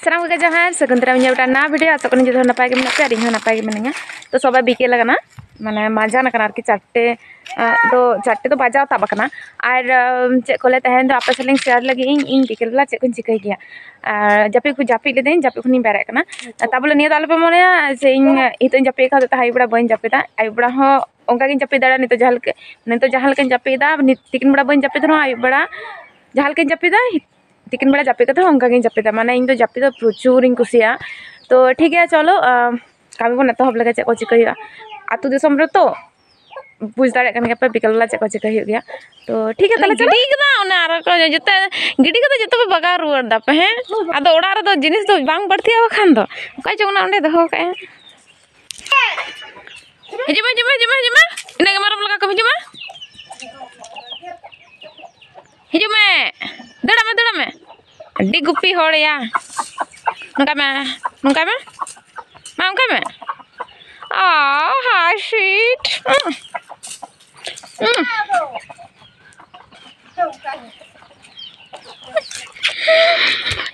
सारा को जहाँ सगुंतरा मिटा ना वीडियो आशा करें जो नपाय के मेना पे नपाय के मिनाया तो सब बिकेल माने मजान आरकी 4टे तो बजाव ताब और चेक को तहन आपे साल शेयर लगे इन बिकेल बेला चेक को चिकाई गया जापी को जापी लेदें जापी खुनी बेरे तबले निया आलोपे मनेया से हित जापे खा आयुबड़ा बी जापेदा आयुबड़ा अंका जापे दाड़ा नित जहाँ जापेदा तिकिन बड़ा बी जापेद आयुबड़ा जहाँ जापेदा तिकिन बड़ा जापे कथा अंका जापेदा माने इन जापे तो प्रचुर कुसिया तो ठीक है चलो कमी बन एतहब लगे चेक को चिकाई आतु दिसम रे तो बुझ दाड़े पे बिकल चेक को चिकाई गया तो ठीक है गिडी जोते गिडी जो बगा रुआर दापे हैं आदो ओड़ा रे जिनिस तो बांग बढ़ती बखान दो का चोना ओंडे दहो का हिजुमा इने मारम लगा को हिजुमा दड़ा में अड्डी गुप्पी होड़या नुका में हाय स्वीट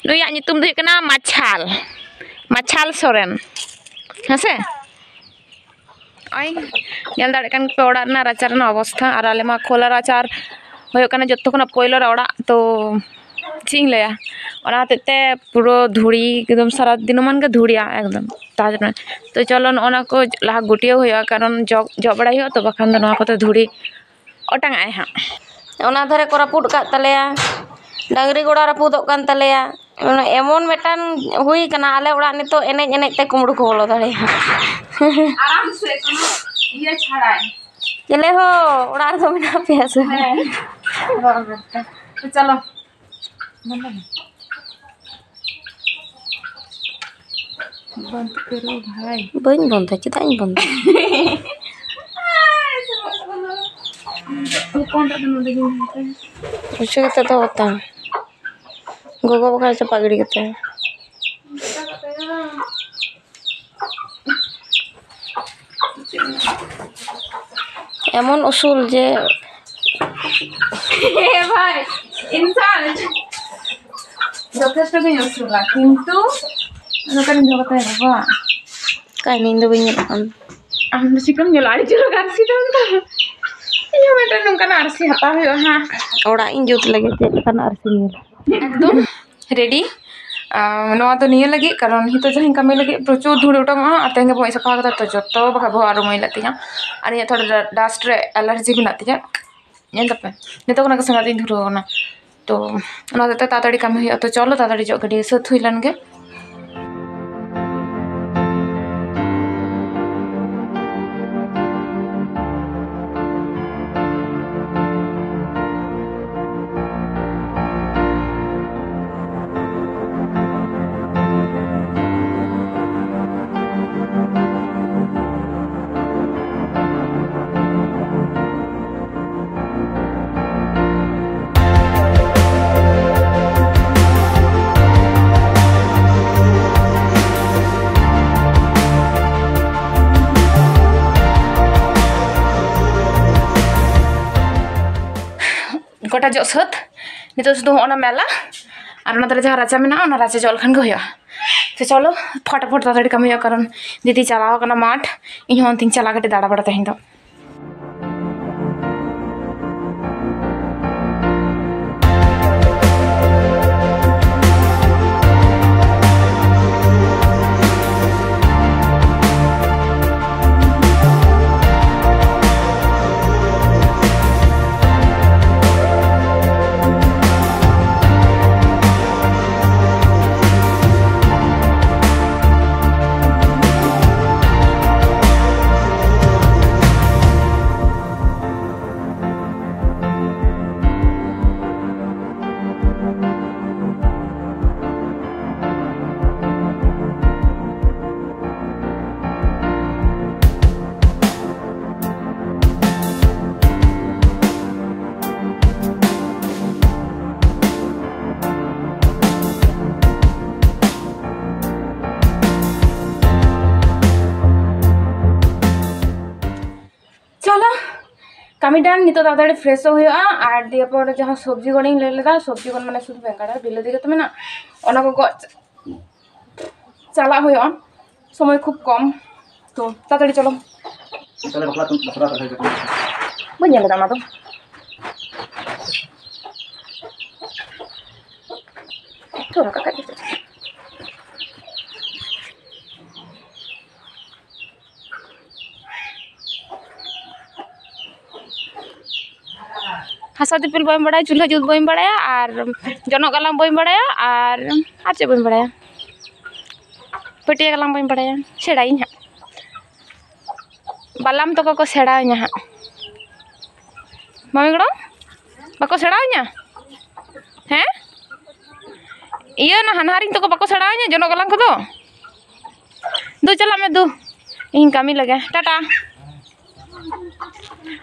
नुया नितुम दो कना माछाल सोरेन हसे आई नेल दाड़े कान पे ओड़ा ना राचार ना अवस्था और आले मा खोला राचार होयो कना जत्तो खना पहिलो ओड़ा तो चिंग लया और आते पूरा धूड़ी एकदम सारा दिन मन के धूड़िया एकदम ताज में तो चलो ना को लहा गुटिया हुआ कारण जग बड़ा हो तो बखान तो धूड़ी अटांग आए हाँ ओना धरे को रापुद का तलेया डांगरी गोड़ा रापुदोग कान तलेया एमन मेटान हुई कना आले ओड़ा नितो एनेज एनेज ते कुमड़ू को बोलो दाड़े आराम से ये छाड़ा चले हो ओड़ा रे तो मेना पे से तो चलो बंद करो भाई बन बंद चेदा बंद उसे तो होता गोगो बखा से पगड़ी के एमन उसूल जे भाई इंसान যথেষ্ট দিন উসুলা কিন্তু নকান জগতে বাবা কাই নিন্দ বইন আমরা সিকম জলাড়ি চলো গাছি তো ये बेटा नुका आरसी हता हो हां ओड़ा इन जुत लगे ते कन आरसी एकदम रेडी नवा तो निये लगे कारण हितो जहां कमे लगे प्रचुर धूड़ उठमा आतेंगे भोई सफा कदा तो जतो बका भो आरो मई लतिया और ये थोड़ा डस्ट रे एलर्जी भी नतिया ये तपे नितो कना संगा दिन धुरो ना तो ताड़ी कमी हुआ तो चलो ताड़ी जो गड्डी सत हुई लन गे गोटा जो सत नित शुद्ध मेला और जहाँ राचा में राचा जल खान हो तो चलो फटाफट ताड़ी कमी कारण दीदी चलाव माठ इन चला कटे दाड़ा बड़ा तेहन कमी डान नित ताड़ी फ्रेश हुआ और दिए जहाँ सब्जी गणी ले लेदा सब्जी गण माने शुद्ध बेंगाड़ा बिलाती के तो मेना को चला हुआ समय खूब कम तो ताड़ी चलो बन ना तो थोड़ा का हसा दिपिल बम बड़ा चूल्हा जुत बम बड़ा और जन गलाम बम बड़ा और चे बम बड़ा पटिया गलाम बम बड़ा सेड़ा हाँ बालाम तक को सेड़ा हाँ मम्मी गड़ो बाको सेड़ा हैं इया ना हनहारी तक बाको सेड़ा जन गलाम को दू चला में दू इन कमी लगे टाटा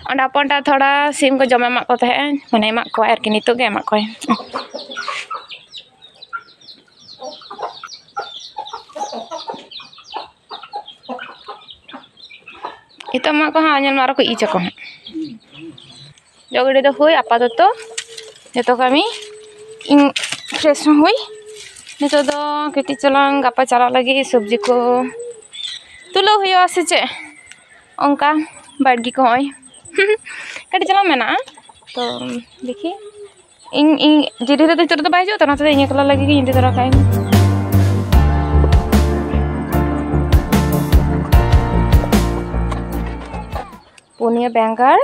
और अपनटा थोड़ा सीम को जमे एमा को तहे माने एमा को आरकी नितो गे एमा को इतो मा को हां मारो को इच को जगड़े तो हुई आपातत जो कमी इन फ्रेश हुई नितो दो कटी चलांग गापा चला लगी सब्जी को तुलो हुआ से चे अंका बाड़गी को कटी चला मेना तो देखिए इन जीरे तो तो बाई जो तो इन कला लगे इन तरह का पुनिया बेंगार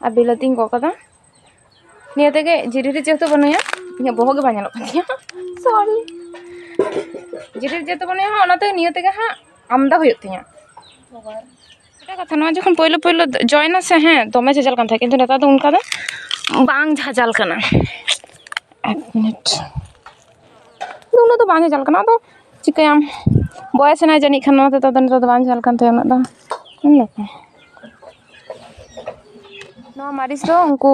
और बिलाती गोकदा निये तेगे जीरे जेहेतु बनया इन बहगे बाल सॉरी जीरे जेहेतु बनया ओनाते निये तेगे हाँ आमदा हुई तिया कथा ना जो पैलो पैलो जॉइन से हाँ दमे झाजाल था कि नेता तो उनका बांग झाजाल कना एक मिनट उन्हें तो बांग झाजाल कना तो चिकायाम बयस ना जानी खाना तो नेता तो बांग झाजाल कन थे उन्हें तो ना मारिस दो उनको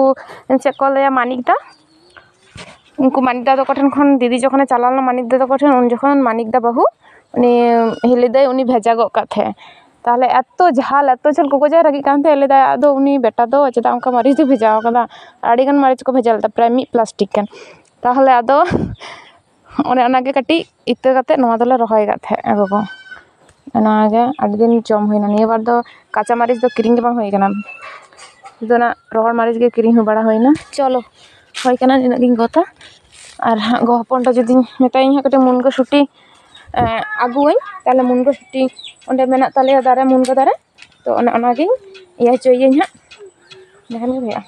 चेक को लिया मानिकदा उनको मानिकदा तो कठन खन दीदी जखने चलाना मानिकदा तो कठन उन जखन मानिकदा बाहू उनी हिलेदे उनी भेजा गो थे ताहले एतो झाल को गजाय रगी कान थे लेदा आदो उनी बेटा दो चेदा उनका मारिच दो भेजा कदा आड़ी गान मारिच को भेजा लेदा प्राय मी प्लास्टिक कान ताहले आदो ओने ओनागे कटी इत्ते काते नोवा दोले रहोय गा थे एगो को ओनागे आडी दिन जम होइना निया बार दो काचा मारिच दो किरिंग बांग होय कना दोना रोहर मारिच गे किरिंग हो बड़ा होइना चलो होय कना निना गिन गोता और गो हपनटा जदि मेताई हा कटे मुनगो छुटी आगुई ताले मुनगो छुटी ओंडे मेना ताले दारे मुनगो दारे तो ओना ओनागे इया चोय हा देखन गया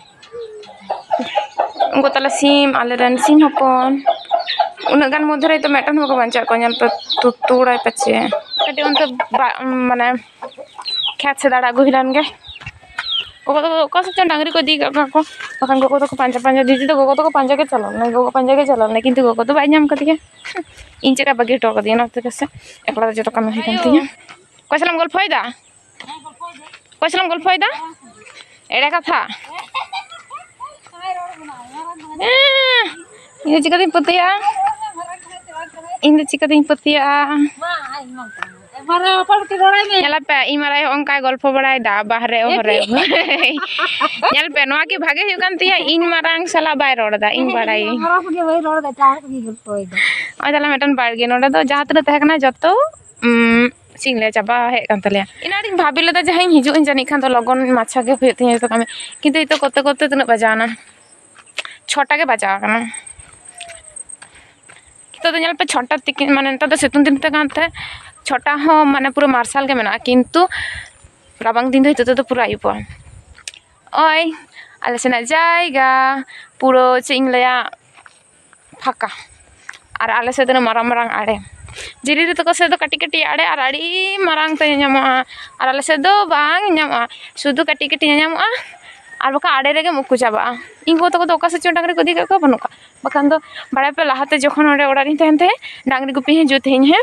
उनको ताले सीम आले रन सीम हपन उना गान मधुरे तो मेटन हो बांचा को नेल पे तुतुड़ाय पचे कटे उनते माने खेत से दाड़ा गुहिलान गे गोगो तो कस डांगरी को दी को बखान गोगो तो पांचा पांचा दीदी तो गोगो तो पांचा के चलो ना गोगो पांचा के चलो ना किंतु गोगो तो बाय नाम कदिया इन चेका बगे टो कदिया ना तो से एकला जो कम है कंतिया कसलम गल फायदा कसलम गल फायदा एड़ा कथा इन चिका दिन पतिया इन चिका दिन पतिया पे इमाराय अंका गल्प बड़ाई दा बाहरे ओहरे नेल पे नोआ की भागे हुई कान तिया इन मारांग सला बाय रोडदा इन बड़ाई ओदला मेटन बाड़गे नोडे दो जहां तने तहकना जतो सिंगले चाबा हे कान तलिया इनाडी भाबी लेदा जहां हिजु इन जानि खान तो लगन माछा के हुई तिया तो कमे किंतु इतो कोते कोते तने बजाना छोटा के बजा कना तो नेल पे छोटा तिकिन माने तो सेतुन दिन ते कान थे छोटा हो माने पूरा मार्शल के मेना किंतु राबांग दिन तो पूरा आयुपा ओय आले सेना जायगा पूरा चिंग लया फाका और आले से तो मारांग मारांग आड़े जिरी तो कसे तो कटी कटी आड़े और आड़ी मारांग ते ᱧᱟᱢᱚᱜᱼᱟ और आले से दो बांग ᱧᱟᱢᱚᱜᱼᱟ शुद्ध कटी कटी ᱧᱟᱢᱚᱜᱼᱟ और बका आड़े रेगे मुक्कु चाबा इन को तो ओका से चों डांगरी को दी का बनुका बखान दो बड़ा पे लाहाते जखन ओडे ओडारी तहनते डांगरी गुपी हे जुते हे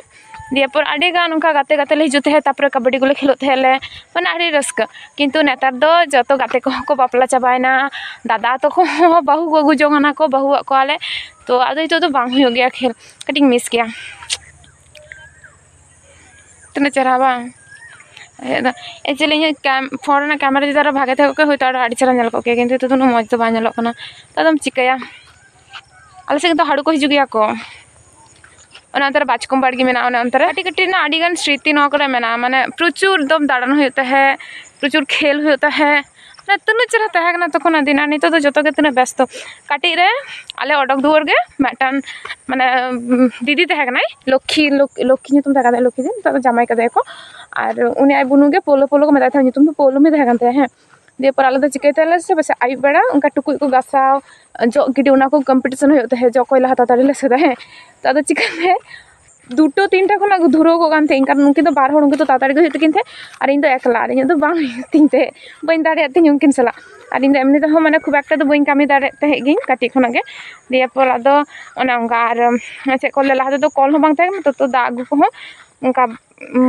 दिए पर आड़ी गान उनका गाते गाते ले जुते है तापर कबड्डी को खेलोते हेले माने आड़ी रस्क किंतु नेतार दो जतो गाते को बापला चाबायना दादा तो को बाहू को अगु जोंगाना को बाहू को आले तो आदो तो बांग हो गया खेल कटिंग मिस किया तने चरा बा एक्चुअली फोन कैमरा जरा भागे थे को होता आड़ी चरा नेल को के किंतु तो मज तो बा नेलो कना तदम चिकाया आले से तो हाड़ू को हिजु गया को ᱚᱱᱟ ᱚᱱᱛᱮ ᱨᱮ ᱵᱟᱪᱠᱚᱢ ᱵᱟᱲᱜᱮ ᱢᱮᱱᱟᱜᱼᱟ ᱚᱱᱟ ᱚᱱᱛᱮ ᱨᱮ ᱠᱟᱹᱴᱤᱡ ᱠᱟᱹᱴᱤᱡ ᱨᱮᱱᱟᱜ ᱟᱹᱰᱤᱜᱟᱱ ᱥᱨᱤᱛᱤ ᱱᱚᱣᱟ ᱠᱚᱨᱮ ᱢᱮᱱᱟᱜᱼᱟ ᱢᱟᱱᱮ ᱯᱨᱚᱪᱩᱨ ᱫᱚᱢ ᱫᱟᱬᱟᱱ ᱦᱩᱭᱩᱜ ᱛᱟᱦᱮᱸ ᱯᱨᱚᱪᱩर ᱠᱷᱮᱞ ᱦᱩᱭᱩᱜ ᱛᱟᱦᱮᱸ ᱛᱤᱱᱟᱹᱜ ᱪᱮᱦᱨᱟ ᱛᱟᱦᱮᱸ ᱠᱟᱱᱟ ᱛᱚᱠᱷᱚᱱᱟᱜ ᱫᱤᱱ ᱟᱨ ᱱᱤᱛᱚᱜ ᱫᱚ ᱡᱚᱛᱚ ᱜᱮ ᱛᱤᱱᱟᱹᱜ ᱵᱮᱥᱛᱚ ᱠᱟᱹᱴᱤᱡ ᱨᱮ ᱟᱞᱮ ᱚᱰᱚᱠ ᱫᱩᱣᱟᱹᱨ ᱜᱮ ᱢᱤᱫᱴᱟᱝ ᱢᱟᱱᱮ ᱫᱤᱫᱤ ᱛᱟᱦᱮᱸ ᱠᱟᱱᱟᱭ ᱞᱚᱠᱠᱷᱤ ᱧᱩᱛᱩᱢ ᱛᱟᱦᱮᱸ ᱠᱟᱱ ᱛᱟᱭᱟ ᱞᱚᱠᱠᱷᱤ ᱫᱤ ᱱᱤᱛᱚᱜ ᱫᱚ ᱡᱟᱢᱟᱭ ᱠᱟᱫᱮᱭᱟ ᱠᱚ ᱟᱨ ᱩᱱᱤ ᱟᱡ ᱵᱩᱱᱩ ᱜᱮ ᱯᱳᱞᱳ ᱯᱳᱞᱳ ᱠᱚ ᱢᱮᱛᱟᱭ ᱛᱟᱦᱮᱸ ᱧᱩᱛᱩᱢ ᱫᱚ ᱯᱳᱞᱳᱢᱤ ᱛᱟᱦᱮᱸ ᱠᱟᱱ ᱛᱟᱭᱟ ᱦᱮᱸ ᱫᱤᱭᱮ ᱯᱚᱨ ᱟᱞᱮ ᱫᱚ ᱪᱤᱠᱟᱹᱭ ᱛᱟᱦᱮᱸ ᱥᱮ ᱵᱟᱥ ᱟᱹᱭᱩᱵ ᱵᱮᱲᱟ ᱚᱱᱠᱟ ᱴᱩᱠᱩᱡ ᱠᱚ ᱜᱟᱥᱟᱣ ᱡᱚᱜ ᱜᱤᱰᱤ ᱚᱱᱟ ᱠᱚ ᱠᱚᱢᱯᱤᱴᱤᱥᱚᱱ ᱦᱩᱭᱩᱜ ᱛᱟᱦᱮᱸ ᱚᱠᱚᱭ ᱞᱟᱦᱟ ᱛᱟᱲᱟᱛᱟᱲᱤ ᱞᱚᱥᱚᱫᱟ ᱦᱮᱸ ᱛᱚ ᱟᱫᱚ ᱪᱤᱠᱟᱹᱛᱮ 2ᱴᱟ 3ᱴᱟ ᱠᱷᱚᱱᱟᱜ ᱠᱚ ᱫᱷᱩᱨᱟᱹᱣ ᱠᱚᱜ ᱠᱟᱱ ᱛᱟᱦᱮᱸᱧ ᱠᱟᱨᱚᱱ ᱩᱱᱠᱤᱱ ᱫᱚ ᱵᱟᱨ ᱦᱚᱲ ᱩᱱᱠᱤᱱ ᱫᱚ ᱛᱟᱲᱟᱛᱟᱲᱤ ᱜᱮ ᱦᱩᱭᱩᱜ ᱛᱟᱹᱠᱤᱱ ᱛᱟᱦᱮᱸ ᱟᱨ ᱤᱧ ᱫᱚ ᱮᱠᱞᱟ ᱟᱨ ᱤᱧᱟᱹᱜ ᱫᱚ ᱵᱟᱝ ᱦᱩᱭᱩᱜ ᱛᱤᱧ ᱛᱟᱦᱮᱸ ᱵᱟᱹᱧ ᱫᱟᱲᱮᱭᱟᱜ ᱛᱤᱧ ᱩᱱᱠᱤᱱ ᱥᱟᱞᱟᱜ ᱟᱨ ᱤᱧ ᱫᱚ ᱮᱢᱱᱤ ᱛᱮᱦᱚᱸ ᱢᱟᱱᱮ ᱠᱷᱩᱵ ᱮᱠᱴᱟ ᱫᱚ ᱵᱟᱹᱧ ᱠᱟᱹᱢᱤ ᱫᱟᱲᱮᱭᱟᱜ ᱛᱟᱦᱮᱸᱫ ᱜᱤᱧ ᱠᱟᱹᱴᱤᱡ ᱠᱷᱚᱱᱟᱜ ᱜᱮ ᱫᱤᱭᱮ ᱯᱚᱨ ᱟᱫᱚ ᱚᱱᱮ ᱚᱱᱠᱟ ᱟᱨ ᱪᱮᱫ ᱠᱚ ᱞᱟᱹᱭᱟ ᱞᱟᱦᱟ ᱛᱮᱫᱚ ᱠᱚᱞ ᱦᱚᱸ ᱵᱟᱝ ᱛᱟᱦᱮᱸ ᱠᱟᱱᱟ ᱛᱚ ᱫᱟᱜ ᱟᱹᱜᱩ ᱠᱚᱦᱚᱸ ᱚᱱᱠᱟ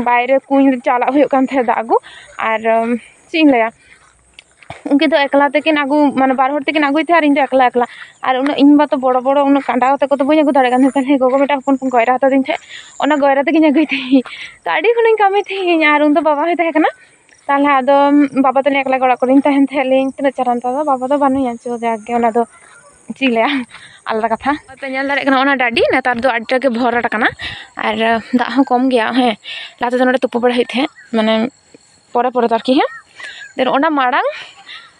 ᱵᱟᱭᱨᱮ ᱠᱩᱧ ᱪᱟᱞᱟᱜ ᱦᱩᱭᱩᱜ ᱠᱟᱱ ᱛᱟᱦᱮᱸᱫ ᱫᱟᱜ ᱟᱹᱜᱩ ᱟᱨ ᱪᱮᱫ ᱤᱧ ᱞᱟᱹᱭᱟ उनकी तो एकला तेकिन आगू माने बार हर तेकिन आगुई थे और इन एकला एकला और उन इन बातो बड़ो बड़ो उन कांडा कते को तो बई आगु दाड़े कान थे गोगो बेटा हपन हपन गयरा हता दिन थे ओना गयरा तेकिन आगुई थे तो आडी खुनिन कामी थे और उन तो बाबा हे तहे कना ताले आदो बाबा तो एकला गड़ा कोरिन तहन थे लिंग तना चरान ता बाबा तो बानु याचो जागे ओना दो चिले आलादा कथा पे नेल दाड़े कना ओना डाडी नेतार दो आडटा के भराट कना और दा हो कम गया हे लाते तो नडे तुपो बड़ा हे थे माने परे परे तारकी हे देन ओना माड़ांग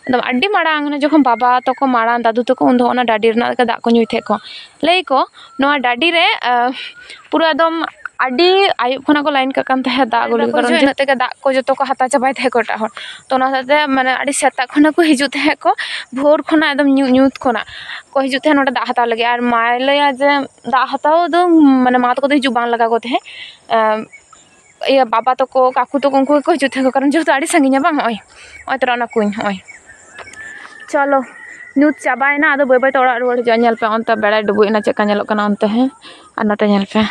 एकदम आडी माड़ांग जखन बाबा तको माड़ांग दादू तको उन ओना डाडी रना दा को ᱧᱩᱭ थे को लई को नोआ डाडी रे पूरा एकदम आडी आयुब खना को लाइन का कान थे दा गुली कारण जते के दा को जतो को हाता चाबाय थे कोटा हर तो ना साथे माने आडी सेता खना को हिजु थे को भोर खना एकदम ᱧᱩᱛ खना को हिजु थे नोडे दा हाता लगे और माय लया जे दा हाताओ दो माने मा तको हिजु बांग लगा को थे ये बाबा तको काकू तको उनको को हिजु थे कारण जो आडी संगिया बांग ओय ओय तरा ना कुኝ ओय चलो ᱧᱩᱛ चाबायना आदो बय बय तो ओड़ा रुवाड़ हिजुआ नेल पे ओनते बेड़ा डुबुयना चेका नेलोग कना ओनते हे आर नोटे नेल पे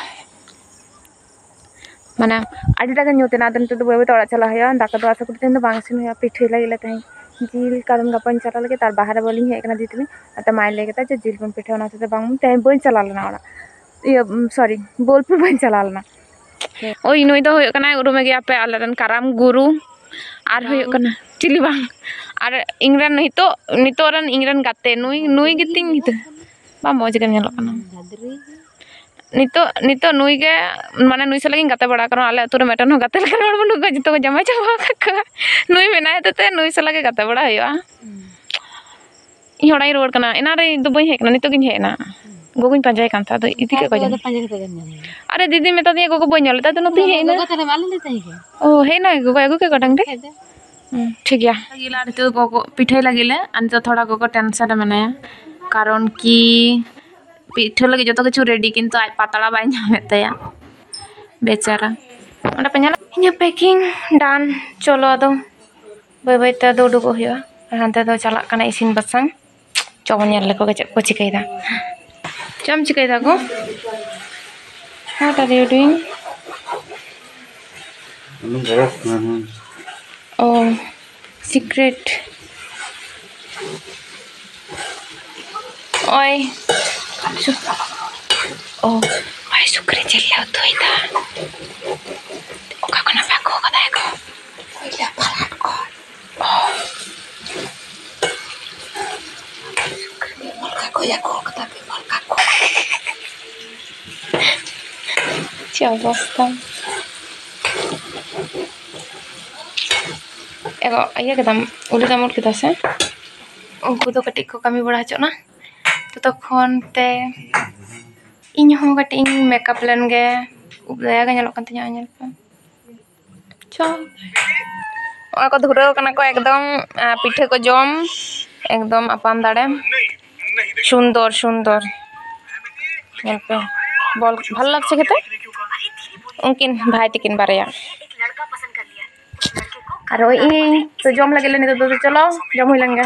माने आडीटा गे ᱧᱩᱛᱮना आदो नितो दो बय बय तो ओड़ा चला हुआ दाका दो आसा करते दो बांग सिन हुआ पिठे लागिले तहे जिल कारण गापान चला लगे तार बाहर बोलिं हे कना दीदी अते माय लेगे ता जिल बन पिठे ओना से बांग तहे बय चला लेना ओड़ा ये सॉरी बोलपुर बय चला लेना ओय नुई दो होय कना उरुमे गे आपे आलेरन कराम गुरु आर होय कना चिली बांग और इंग्रन नितो नितो रन इंग्रन गाते नुई नुई गितिंग नितो बा मौज गे नेलो कना नितो नितो नुई गे माने नुई सलागिन गाते बड़ा कारण आले अतुरे मेटन हो गाते लखन हड़ बनु जतो को जमा चाबा का नुई मेनाय तते नुई सलागे गाते बड़ा हुआ इ होड़ाई रोड कना एना रे दो बई हे कना नितो गिन हेना गोगुन पंजाय कान था तो इति के को अरे दीदी मेता दिए गोगो बई नेल ता तो नती हेना गोगो तले मालूम लेते हे ओ हेना गोगो आगु के गडंग रे ठीक है गिला तो गोगो पिठे लगिले अंत थोड़ा गोगो टेंशन माने कारण की पिठे लगे जतो किछु रेडी किंतु आज पातला बाय नामेतया बेचारा ओंडा पेñala इኛ पैकिंग डान चलो अदो बय बय ते दो उडुको हुआ हानते दो चला कना इसिन बसंग चोबो नेल लेको के को चिकैदा चम चिकैदा को what are you doing Oh, secret. Oi. Oh, ay secret jella to ita. Oka kona pako ka dai ko. Ila palat ko. Oh. Malka ko ya ko kata pe malka ko. Ciao, एगो आइए के दाम उले दाम उठ के दसे उनको तो कटी को कमी बड़ा चोना तो तखन ते इन हो कटी मेकअप लेन गे उदया के नेलो कन तिया नेल पे चो ओना को धुराव कना को एकदम पिठे को जम एकदम अपान दाड़े सुंदर सुंदर नेल पे बोल ভাল লাগছে খেতে उनकिन भाई तिकिन बारया और तो जम लगे तो चलो जम हुई लेंगे।